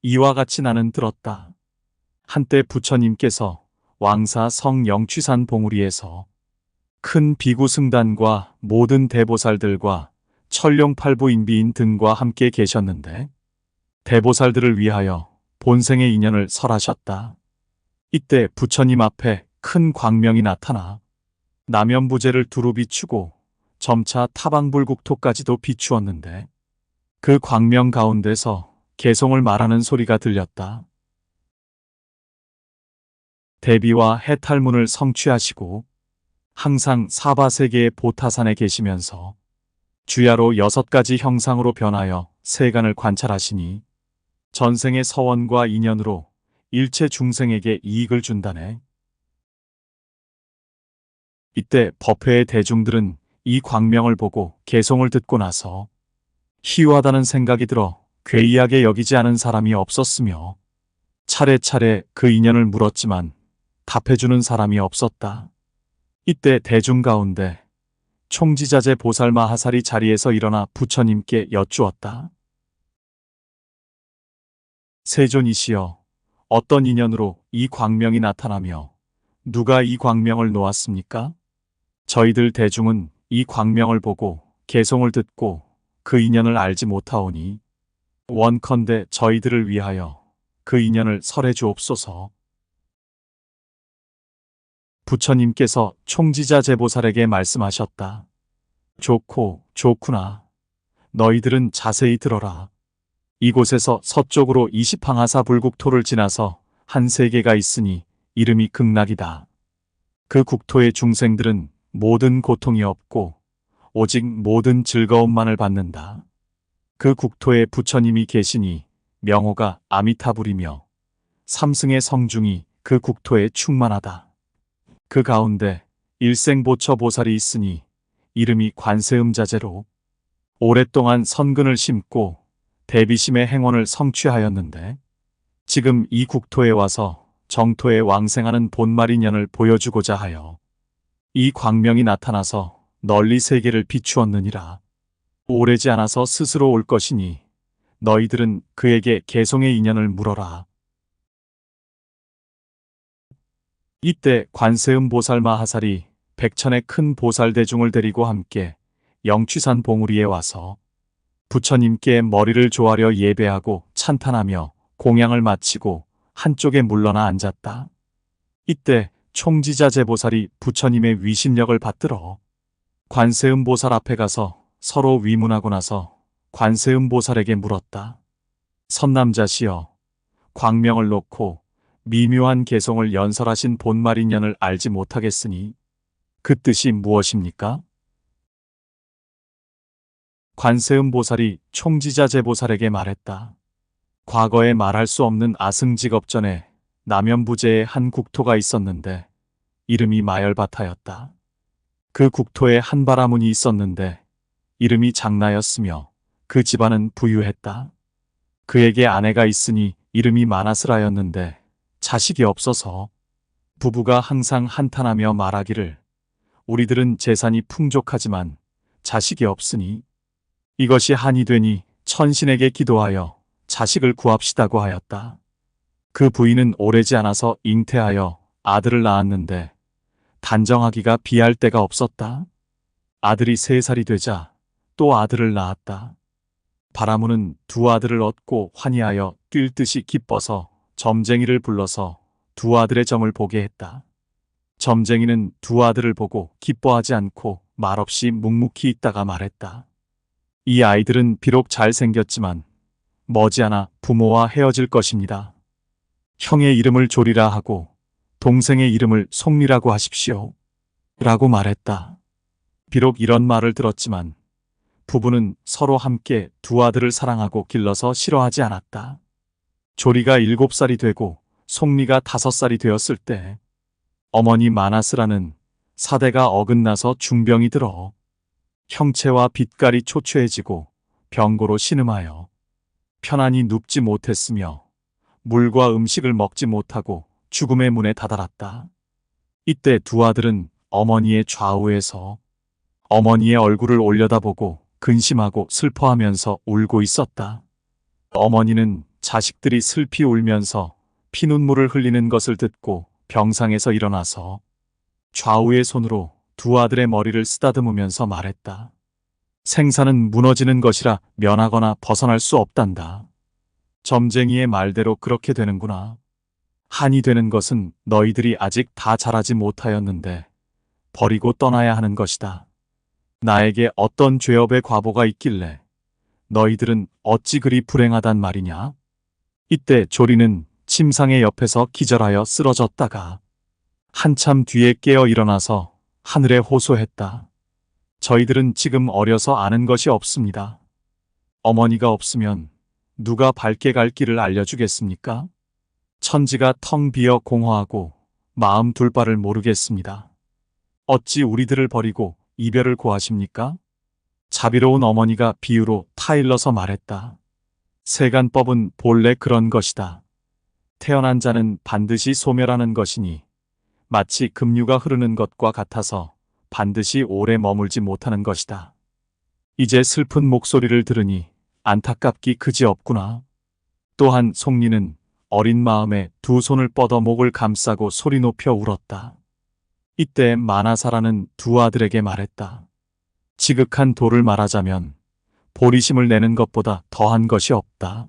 이와 같이 나는 들었다. 한때 부처님께서 왕사 성 영취산 봉우리에서 큰 비구승단과 모든 대보살들과 천룡팔부인비인 등과 함께 계셨는데 대보살들을 위하여 본생의 인연을 설하셨다. 이때 부처님 앞에 큰 광명이 나타나 남연부재를 두루 비추고 점차 타방불국토까지도 비추었는데 그 광명 가운데서 개송을 말하는 소리가 들렸다. 대비와 해탈문을 성취하시고 항상 사바세계의 보타산에 계시면서 주야로 6가지 형상으로 변하여 세간을 관찰하시니 전생의 서원과 인연으로 일체 중생에게 이익을 준다네. 이때 법회의 대중들은 이 광명을 보고 개송을 듣고 나서 희유하다는 생각이 들어 괴이하게 여기지 않은 사람이 없었으며 차례차례 그 인연을 물었지만 답해주는 사람이 없었다. 이때 대중 가운데 총지자재 보살마하살이 자리에서 일어나 부처님께 여쭈었다. 세존이시여, 어떤 인연으로 이 광명이 나타나며 누가 이 광명을 놓았습니까? 저희들 대중은 이 광명을 보고 개송을 듣고 그 인연을 알지 못하오니 원컨대 저희들을 위하여 그 인연을 설해 주옵소서. 부처님께서 총지자재보살에게 말씀하셨다. 좋구나. 너희들은 자세히 들어라. 이곳에서 서쪽으로 20항하사 불국토를 지나서 한 세계가 있으니 이름이 극락이다. 그 국토의 중생들은 모든 고통이 없고 오직 모든 즐거움만을 받는다. 그 국토에 부처님이 계시니 명호가 아미타불이며 삼승의 성중이 그 국토에 충만하다. 그 가운데 일생보처 보살이 있으니 이름이 관세음자재로 오랫동안 선근을 심고 대비심의 행원을 성취하였는데 지금 이 국토에 와서 정토에 왕생하는 본말인연을 보여주고자 하여 이 광명이 나타나서 널리 세계를 비추었느니라. 오래지 않아서 스스로 올 것이니 너희들은 그에게 개송의 인연을 물어라. 이때 관세음 보살마하살이 백천의 큰 보살대중을 데리고 함께 영취산 봉우리에 와서 부처님께 머리를 조아려 예배하고 찬탄하며 공양을 마치고 한쪽에 물러나 앉았다. 이때 총지자재보살이 부처님의 위신력을 받들어 관세음보살 앞에 가서 서로 위문하고 나서 관세음보살에게 물었다. 선남자시여, 광명을 놓고 미묘한 개송을 연설하신 본말인연을 알지 못하겠으니 그 뜻이 무엇입니까? 관세음보살이 총지자재보살에게 말했다. 과거에 말할 수 없는 아승직업 전에 남연부재의 한 국토가 있었는데 이름이 마열바타였다. 그 국토에 한 바라문이 있었는데 이름이 장나였으며 그 집안은 부유했다. 그에게 아내가 있으니 이름이 마나스라였는데 자식이 없어서 부부가 항상 한탄하며 말하기를 우리들은 재산이 풍족하지만 자식이 없으니 이것이 한이 되니 천신에게 기도하여 자식을 구합시다고 하였다. 그 부인은 오래지 않아서 잉태하여 아들을 낳았는데 단정하기가 비할 데가 없었다. 아들이 3살이 되자 또 아들을 낳았다. 바라문은 2아들을 얻고 환희하여 뛸 듯이 기뻐서 점쟁이를 불러서 2아들의 점을 보게 했다. 점쟁이는 2아들을 보고 기뻐하지 않고 말없이 묵묵히 있다가 말했다. 이 아이들은 비록 잘생겼지만 머지않아 부모와 헤어질 것입니다. 형의 이름을 조리라 하고 동생의 이름을 송리라고 하십시오. 라고 말했다. 비록 이런 말을 들었지만 부부는 서로 함께 2아들을 사랑하고 길러서 싫어하지 않았다. 조리가 7살이 되고 송리가 5살이 되었을 때 어머니 마나스라는 사대가 어긋나서 중병이 들어 형체와 빛깔이 초췌해지고 병고로 신음하여 편안히 눕지 못했으며 물과 음식을 먹지 못하고 죽음의 문에 다다랐다. 이때 2아들은 어머니의 좌우에서 어머니의 얼굴을 올려다보고 근심하고 슬퍼하면서 울고 있었다. 어머니는 자식들이 슬피 울면서 피눈물을 흘리는 것을 듣고 병상에서 일어나서 좌우의 손으로 두 아들의 머리를 쓰다듬으면서 말했다. 생사는 무너지는 것이라 면하거나 벗어날 수 없단다. 점쟁이의 말대로 그렇게 되는구나. 한이 되는 것은 너희들이 아직 다 자라지 못하였는데 버리고 떠나야 하는 것이다. 나에게 어떤 죄업의 과보가 있길래 너희들은 어찌 그리 불행하단 말이냐? 이때 조리는 침상의 옆에서 기절하여 쓰러졌다가 한참 뒤에 깨어 일어나서 하늘에 호소했다. 저희들은 지금 어려서 아는 것이 없습니다. 어머니가 없으면 누가 밝게 갈 길을 알려주겠습니까? 천지가 텅 비어 공허하고 마음 둘 바를 모르겠습니다. 어찌 우리들을 버리고 이별을 고하십니까? 자비로운 어머니가 비유로 타일러서 말했다. 세간법은 본래 그런 것이다. 태어난 자는 반드시 소멸하는 것이니 마치 급류가 흐르는 것과 같아서 반드시 오래 머물지 못하는 것이다. 이제 슬픈 목소리를 들으니 안타깝기 그지없구나. 또한 송리는 어린 마음에 두 손을 뻗어 목을 감싸고 소리 높여 울었다. 이때 마나사라는 두 아들에게 말했다. 지극한 도를 말하자면 보리심을 내는 것보다 더한 것이 없다.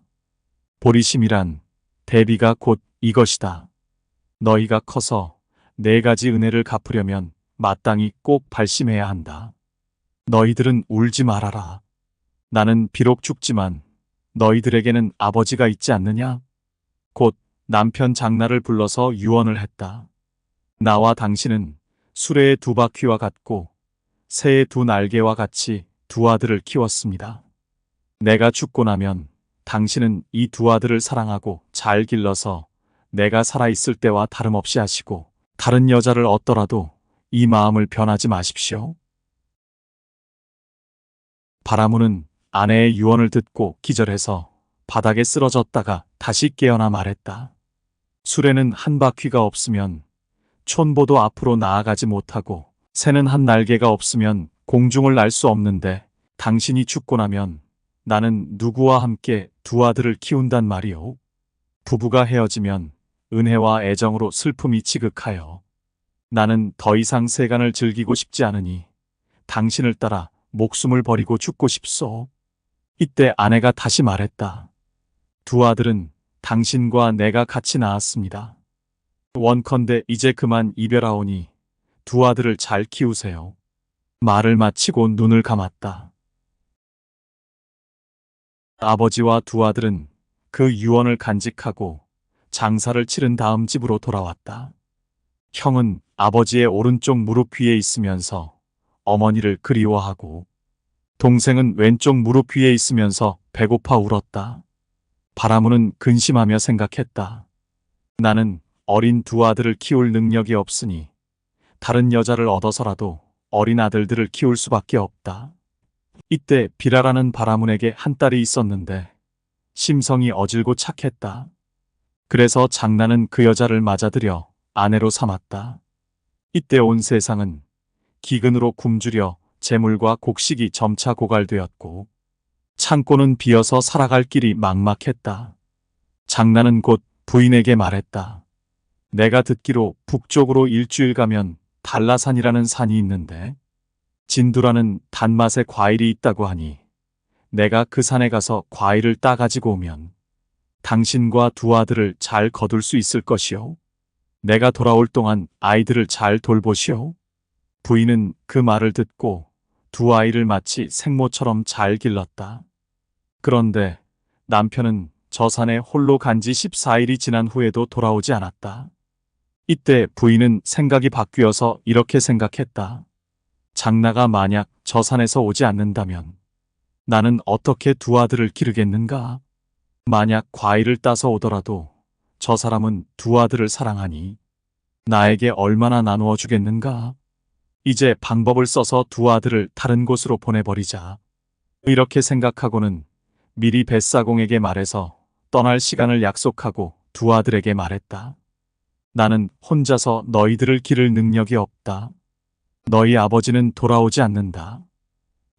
보리심이란 대비가 곧 이것이다. 너희가 커서 네 가지 은혜를 갚으려면 마땅히 꼭 발심해야 한다. 너희들은 울지 말아라. 나는 비록 죽지만 너희들에게는 아버지가 있지 않느냐? 곧 남편 장나를 불러서 유언을 했다. 나와 당신은 수레의 두 바퀴와 같고 새의 두 날개와 같이 두 아들을 키웠습니다. 내가 죽고 나면 당신은 이 두 아들을 사랑하고 잘 길러서 내가 살아있을 때와 다름없이 하시고 다른 여자를 얻더라도 이 마음을 변하지 마십시오. 바라무는 아내의 유언을 듣고 기절해서 바닥에 쓰러졌다가 다시 깨어나 말했다. 수레는 한 바퀴가 없으면 촌보도 앞으로 나아가지 못하고 새는 한 날개가 없으면 공중을 날 수 없는데 당신이 죽고 나면 나는 누구와 함께 두 아들을 키운단 말이오. 부부가 헤어지면 은혜와 애정으로 슬픔이 지극하여 나는 더 이상 세간을 즐기고 싶지 않으니 당신을 따라 목숨을 버리고 죽고 싶소. 이때 아내가 다시 말했다. 두 아들은 당신과 내가 같이 낳았습니다. 원컨대 이제 그만 이별하오니 두 아들을 잘 키우세요. 말을 마치고 눈을 감았다. 아버지와 두 아들은 그 유언을 간직하고 장사를 치른 다음 집으로 돌아왔다. 형은 아버지의 오른쪽 무릎 위에 있으면서 어머니를 그리워하고 동생은 왼쪽 무릎 위에 있으면서 배고파 울었다. 바라무는 근심하며 생각했다. 나는 어린 두 아들을 키울 능력이 없으니 다른 여자를 얻어서라도 어린 아들들을 키울 수밖에 없다. 이때 비라라는 바라문에게 한 딸이 있었는데 심성이 어질고 착했다. 그래서 장나는 그 여자를 맞아들여 아내로 삼았다. 이때 온 세상은 기근으로 굶주려 재물과 곡식이 점차 고갈되었고 창고는 비어서 살아갈 길이 막막했다. 장나는 곧 부인에게 말했다. 내가 듣기로 북쪽으로 일주일 가면 달라산이라는 산이 있는데 진두라는 단맛의 과일이 있다고 하니 내가 그 산에 가서 과일을 따가지고 오면 당신과 두 아들을 잘 거둘 수 있을 것이오. 내가 돌아올 동안 아이들을 잘 돌보시오. 부인은 그 말을 듣고 두 아이를 마치 생모처럼 잘 길렀다. 그런데 남편은 저 산에 홀로 간 지 14일이 지난 후에도 돌아오지 않았다. 이때 부인은 생각이 바뀌어서 이렇게 생각했다. 장나가 만약 저 산에서 오지 않는다면 나는 어떻게 두 아들을 기르겠는가? 만약 과일을 따서 오더라도 저 사람은 두 아들을 사랑하니 나에게 얼마나 나누어 주겠는가? 이제 방법을 써서 두 아들을 다른 곳으로 보내버리자. 이렇게 생각하고는 미리 뱃사공에게 말해서 떠날 시간을 약속하고 두 아들에게 말했다. 나는 혼자서 너희들을 기를 능력이 없다. 너희 아버지는 돌아오지 않는다.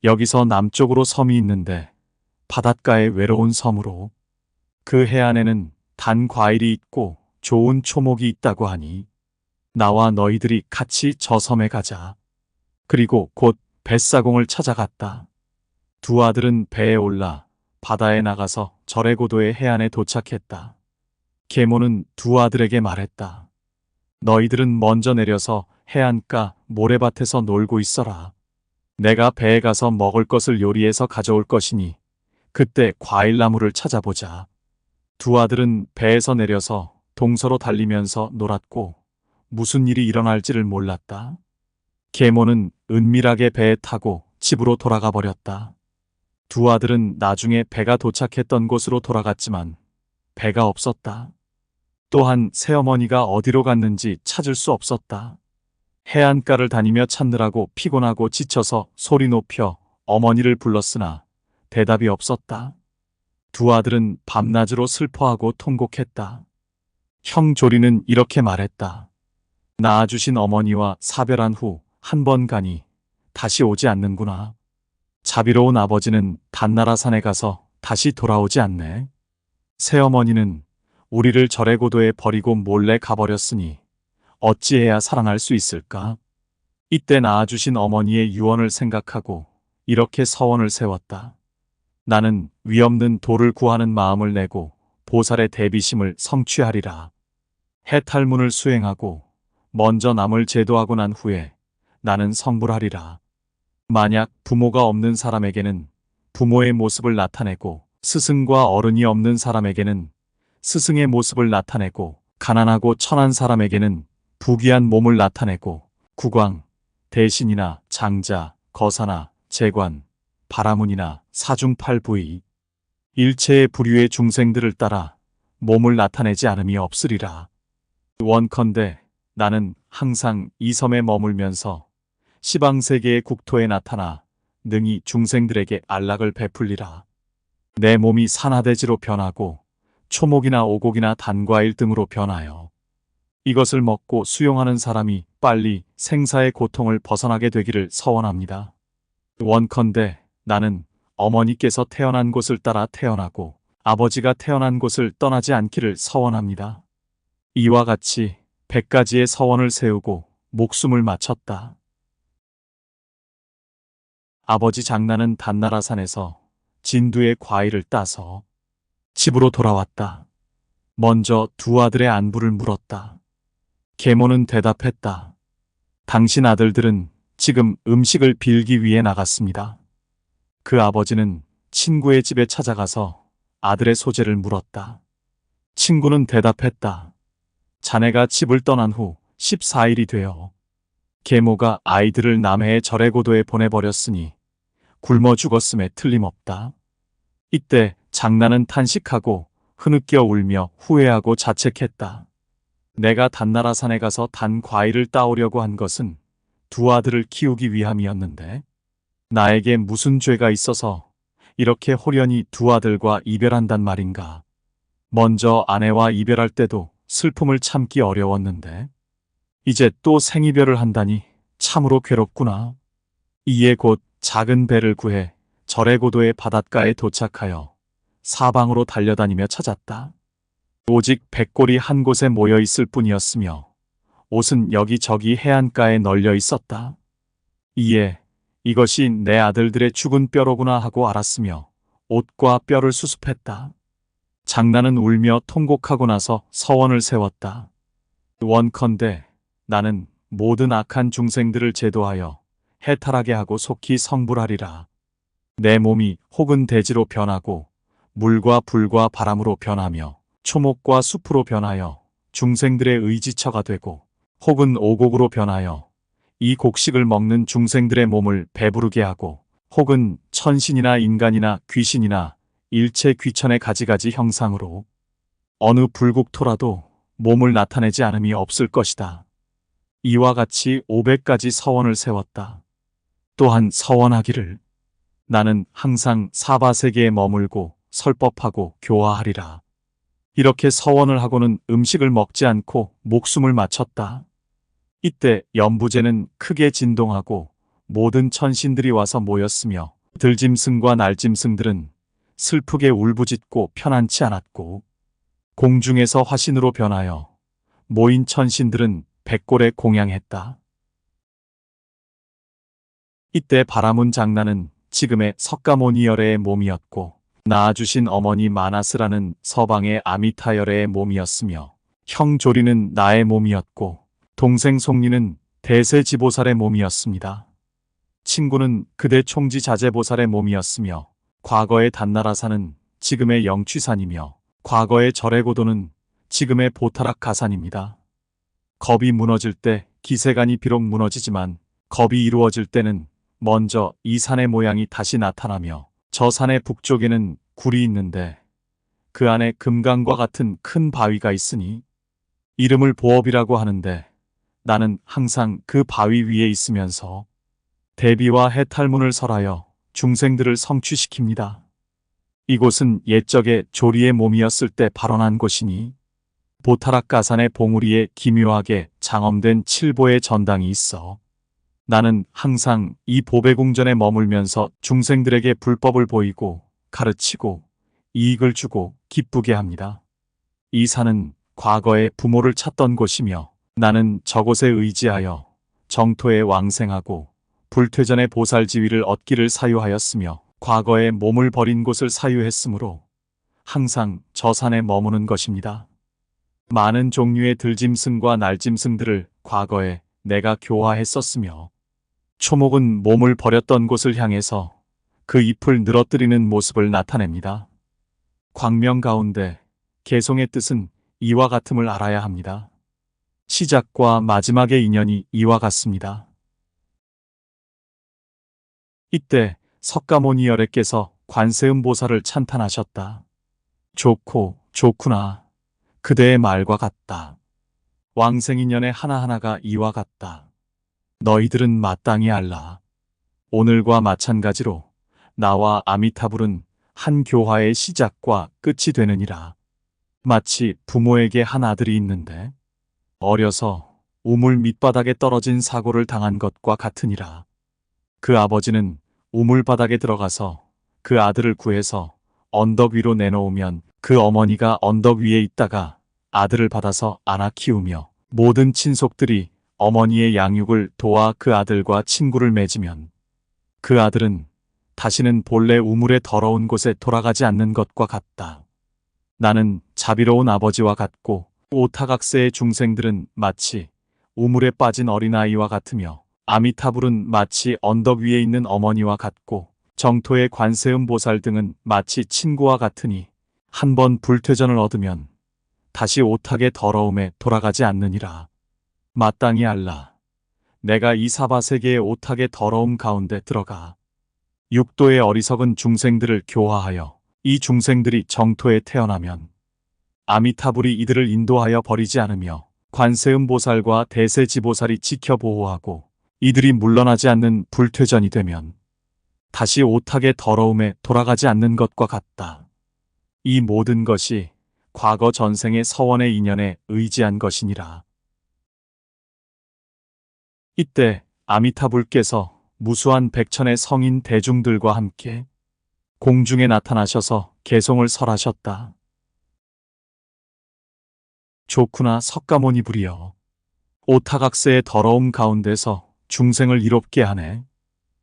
여기서 남쪽으로 섬이 있는데 바닷가의 외로운 섬으로 그 해안에는 단 과일이 있고 좋은 초목이 있다고 하니 나와 너희들이 같이 저 섬에 가자. 그리고 곧 뱃사공을 찾아갔다. 두 아들은 배에 올라 바다에 나가서 절에고도의 해안에 도착했다. 계모는 두 아들에게 말했다. 너희들은 먼저 내려서 해안가 모래밭에서 놀고 있어라. 내가 배에 가서 먹을 것을 요리해서 가져올 것이니 그때 과일나무를 찾아보자. 두 아들은 배에서 내려서 동서로 달리면서 놀았고 무슨 일이 일어날지를 몰랐다. 계모는 은밀하게 배에 타고 집으로 돌아가 버렸다. 두 아들은 나중에 배가 도착했던 곳으로 돌아갔지만 배가 없었다. 또한 새어머니가 어디로 갔는지 찾을 수 없었다. 해안가를 다니며 찾느라고 피곤하고 지쳐서 소리 높여 어머니를 불렀으나 대답이 없었다. 두 아들은 밤낮으로 슬퍼하고 통곡했다. 형 조리는 이렇게 말했다. 낳아주신 어머니와 사별한 후 한 번 가니 다시 오지 않는구나. 자비로운 아버지는 단나라 산에 가서 다시 돌아오지 않네. 새어머니는 우리를 절에고도에 버리고 몰래 가버렸으니 어찌해야 살아날 수 있을까? 이때 낳아주신 어머니의 유언을 생각하고 이렇게 서원을 세웠다. 나는 위없는 돌을 구하는 마음을 내고 보살의 대비심을 성취하리라. 해탈문을 수행하고 먼저 남을 제도하고 난 후에 나는 성불하리라. 만약 부모가 없는 사람에게는 부모의 모습을 나타내고 스승과 어른이 없는 사람에게는 스승의 모습을 나타내고 가난하고 천한 사람에게는 부귀한 몸을 나타내고 국왕, 대신이나 장자, 거사나 재관, 바라문이나 사중팔부의 일체의 부류의 중생들을 따라 몸을 나타내지 않음이 없으리라. 원컨대 나는 항상 이 섬에 머물면서 시방세계의 국토에 나타나 능히 중생들에게 안락을 베풀리라. 내 몸이 산화대지로 변하고 초목이나 오곡이나 단과일 등으로 변하여 이것을 먹고 수용하는 사람이 빨리 생사의 고통을 벗어나게 되기를 서원합니다. 원컨대 나는 어머니께서 태어난 곳을 따라 태어나고 아버지가 태어난 곳을 떠나지 않기를 서원합니다. 이와 같이 100가지의 서원을 세우고 목숨을 마쳤다. 아버지 장나는 단나라 산에서 진두의 과일을 따서 집으로 돌아왔다. 먼저 두 아들의 안부를 물었다. 계모는 대답했다. 당신 아들들은 지금 음식을 빌기 위해 나갔습니다. 그 아버지는 친구의 집에 찾아가서 아들의 소재를 물었다. 친구는 대답했다. 자네가 집을 떠난 후 14일이 되어 계모가 아이들을 남해의 절에고도에 보내버렸으니 굶어 죽었음에 틀림없다. 이때 장나는 탄식하고 흐느껴 울며 후회하고 자책했다. 내가 단나라 산에 가서 단 과일을 따오려고 한 것은 두 아들을 키우기 위함이었는데 나에게 무슨 죄가 있어서 이렇게 홀연히 두 아들과 이별한단 말인가. 먼저 아내와 이별할 때도 슬픔을 참기 어려웠는데 이제 또 생이별을 한다니 참으로 괴롭구나. 이에 곧 작은 배를 구해 절에고도의 바닷가에 도착하여 사방으로 달려다니며 찾았다. 오직 백골이 한 곳에 모여 있을 뿐이었으며 옷은 여기저기 해안가에 널려 있었다. 이에 이것이 내 아들들의 죽은 뼈로구나 하고 알았으며 옷과 뼈를 수습했다. 장나는 울며 통곡하고 나서 서원을 세웠다. 원컨대 나는 모든 악한 중생들을 제도하여 해탈하게 하고 속히 성불하리라. 내 몸이 혹은 대지로 변하고 물과 불과 바람으로 변하며 초목과 숲으로 변하여 중생들의 의지처가 되고 혹은 오곡으로 변하여 이 곡식을 먹는 중생들의 몸을 배부르게 하고 혹은 천신이나 인간이나 귀신이나 일체 귀천의 가지가지 형상으로 어느 불국토라도 몸을 나타내지 않음이 없을 것이다. 이와 같이 500가지 서원을 세웠다. 또한 서원하기를 나는 항상 사바세계에 머물고 설법하고 교화하리라. 이렇게 서원을 하고는 음식을 먹지 않고 목숨을 마쳤다. 이때 연부제는 크게 진동하고 모든 천신들이 와서 모였으며 들짐승과 날짐승들은 슬프게 울부짖고 편안치 않았고 공중에서 화신으로 변하여 모인 천신들은 백골에 공양했다. 이때 바라문 장나는 지금의 석가모니열애의 몸이었고 낳아주신 어머니 마나스라는 서방의 아미타열애의 몸이었으며 형 조리는 나의 몸이었고 동생 송리는 대세지보살의 몸이었습니다. 친구는 그대 총지 자제보살의 몸이었으며 과거의 단나라산은 지금의 영취산이며 과거의 절해고도는 지금의 보타락 가산입니다. 겁이 무너질 때 기세간이 비록 무너지지만 겁이 이루어질 때는 먼저 이 산의 모양이 다시 나타나며 저 산의 북쪽에는 굴이 있는데 그 안에 금강과 같은 큰 바위가 있으니 이름을 보업이라고 하는데 나는 항상 그 바위 위에 있으면서 대비와 해탈문을 설하여 중생들을 성취시킵니다. 이곳은 옛적에 조리의 몸이었을 때 발원한 곳이니 보타락 가산의 봉우리에 기묘하게 장엄된 7보의 전당이 있어 나는 항상 이 보배궁전에 머물면서 중생들에게 불법을 보이고 가르치고 이익을 주고 기쁘게 합니다. 이 산은 과거에 부모를 찾던 곳이며 나는 저곳에 의지하여 정토에 왕생하고 불퇴전의 보살 지위를 얻기를 사유하였으며 과거에 몸을 버린 곳을 사유했으므로 항상 저 산에 머무는 것입니다. 많은 종류의 들짐승과 날짐승들을 과거에 내가 교화했었으며 초목은 몸을 버렸던 곳을 향해서 그 잎을 늘어뜨리는 모습을 나타냅니다. 광명 가운데 개송의 뜻은 이와 같음을 알아야 합니다. 시작과 마지막의 인연이 이와 같습니다. 이때 석가모니열애께서 관세음보살을 찬탄하셨다. 좋구나. 그대의 말과 같다. 왕생인연의 하나하나가 이와 같다. 너희들은 마땅히 알라. 오늘과 마찬가지로 나와 아미타불은 한 교화의 시작과 끝이 되느니라. 마치 부모에게 한 아들이 있는데 어려서 우물 밑바닥에 떨어진 사고를 당한 것과 같으니라. 그 아버지는 우물 바닥에 들어가서 그 아들을 구해서 언덕 위로 내놓으면 그 어머니가 언덕 위에 있다가 아들을 받아서 안아 키우며 모든 친속들이 어머니의 양육을 도와 그 아들과 친구를 맺으면 그 아들은 다시는 본래 우물의 더러운 곳에 돌아가지 않는 것과 같다. 나는 자비로운 아버지와 같고 오타각세의 중생들은 마치 우물에 빠진 어린아이와 같으며 아미타불은 마치 언덕 위에 있는 어머니와 같고 정토의 관세음보살 등은 마치 친구와 같으니 한번 불퇴전을 얻으면 다시 오탁의 더러움에 돌아가지 않느니라. 마땅히 알라. 내가 이 사바세계의 오탁의 더러움 가운데 들어가 육도의 어리석은 중생들을 교화하여 이 중생들이 정토에 태어나면 아미타불이 이들을 인도하여 버리지 않으며 관세음보살과 대세지보살이 지켜보호하고 이들이 물러나지 않는 불퇴전이 되면 다시 오탁의 더러움에 돌아가지 않는 것과 같다. 이 모든 것이 과거 전생의 서원의 인연에 의지한 것이니라. 이때 아미타불께서 무수한 백천의 성인 대중들과 함께 공중에 나타나셔서 개송을 설하셨다. 좋구나 석가모니불이여. 오타각세의 더러움 가운데서 중생을 이롭게 하네.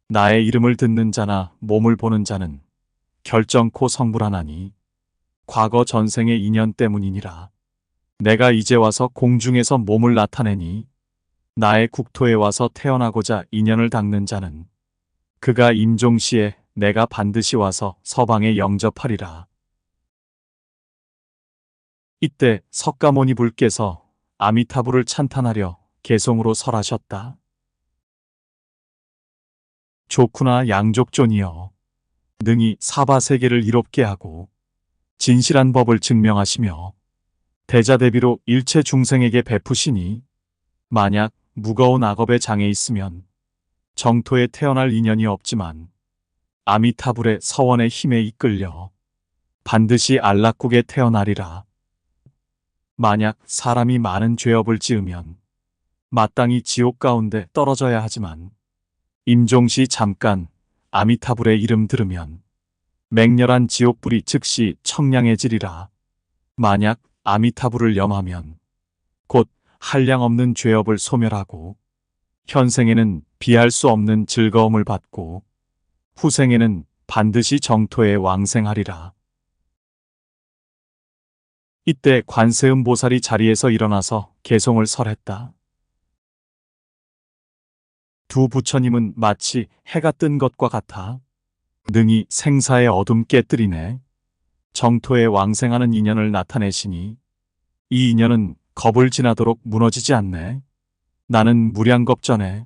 나의 이름을 듣는 자나 몸을 보는 자는 결정코 성불하나니 과거 전생의 인연 때문이니라. 내가 이제 와서 공중에서 몸을 나타내니 나의 국토에 와서 태어나고자 인연을 닦는 자는 그가 임종시에 내가 반드시 와서 서방에 영접하리라. 이때 석가모니불께서 아미타불을 찬탄하려 개송으로 설하셨다. 좋구나 양족존이여. 능히 사바세계를 이롭게 하고 진실한 법을 증명하시며 대자대비로 일체 중생에게 베푸시니 만약 무거운 악업의 장에 있으면 정토에 태어날 인연이 없지만 아미타불의 서원의 힘에 이끌려 반드시 안락국에 태어나리라. 만약 사람이 많은 죄업을 지으면 마땅히 지옥 가운데 떨어져야 하지만 임종시 잠깐 아미타불의 이름 들으면 맹렬한 지옥불이 즉시 청량해지리라. 만약 아미타불을 염하면 곧 한량없는 죄업을 소멸하고 현생에는 비할 수 없는 즐거움을 받고 후생에는 반드시 정토에 왕생하리라. 이때 관세음 보살이 자리에서 일어나서 개송을 설했다. 두 부처님은 마치 해가 뜬 것과 같아 능히 생사의 어둠 깨뜨리네 정토에 왕생하는 인연을 나타내시니 이 인연은 겁을 지나도록 무너지지 않네. 나는 무량겁전에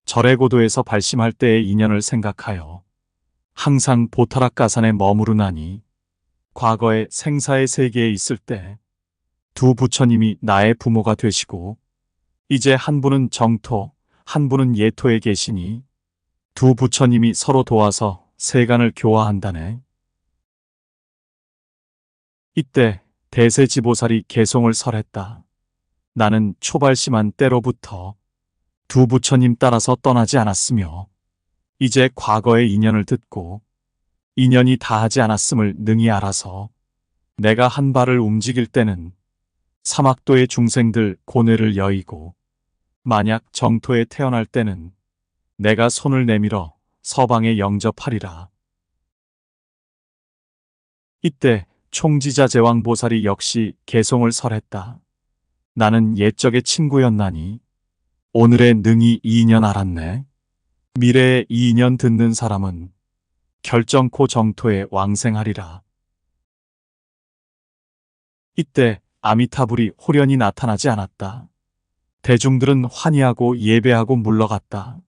절의 고도에서 발심할 때의 인연을 생각하여 항상 보타락가산에 머무르나니 과거의 생사의 세계에 있을 때 두 부처님이 나의 부모가 되시고 이제 한 분은 정토, 한 분은 예토에 계시니 두 부처님이 서로 도와서 세간을 교화한다네. 이때 대세지보살이 개송을 설했다. 나는 초발심한 때로부터 두 부처님 따라서 떠나지 않았으며 이제 과거의 인연을 듣고 인연이 다하지 않았음을 능히 알아서 내가 한 발을 움직일 때는 사막도의 중생들 고뇌를 여의고 만약 정토에 태어날 때는 내가 손을 내밀어 서방에 영접하리라. 이때 총지자 제왕보살이 역시 개송을 설했다. 나는 옛적의 친구였나니 오늘의 능히 이 인연 알았네. 미래의 이 인연 듣는 사람은 결정코 정토에 왕생하리라. 이때 아미타불이 홀연히 나타나지 않았다. 대중들은 환희하고 예배하고 물러갔다.